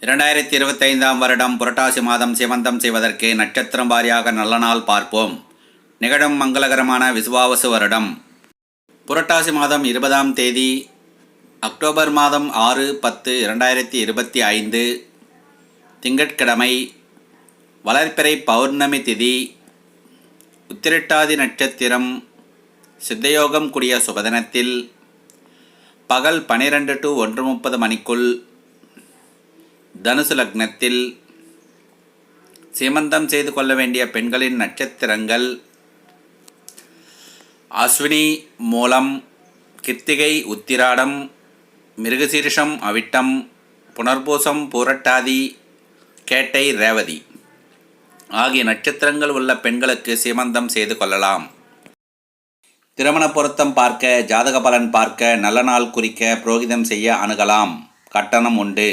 2025 வருடம் புரட்டாசி மாதம் சீமந்தம் செய்வதற்கு நட்சத்திரம் வாரியாக நல்ல நாள் பார்ப்போம். நிகழும் மங்களகரமான விசுவாவசு வருடம் புரட்டாசி மாதம் 20ஆம் தேதி அக்டோபர் மாதம் 6-10-2025 திங்கட்கிழமை, வளர்பிறை பௌர்ணமி திதி, உத்திரட்டாதி நட்சத்திரம், சித்தயோகம் கூடிய சுபதினத்தில் பகல் 12 to 1:30 மணிக்குள் தனுசு லக்னத்தில் சீமந்தம் செய்து கொள்ள வேண்டிய பெண்களின் நட்சத்திரங்கள் அஸ்வினி, மூலம், கிருத்திகை, உத்திராடம், மிருகசீரிஷம், அவிட்டம், புனர்பூசம், பூரட்டாதி, கேட்டை, ரேவதி ஆகிய நட்சத்திரங்கள் உள்ள பெண்களுக்கு சீமந்தம் செய்து கொள்ளலாம். திருமண பொருத்தம் பார்க்க, ஜாதக பலன் பார்க்க, நல்ல நாள் குறிக்க புரோகிதம் செய்ய அணுகலாம். கட்டணம் உண்டு.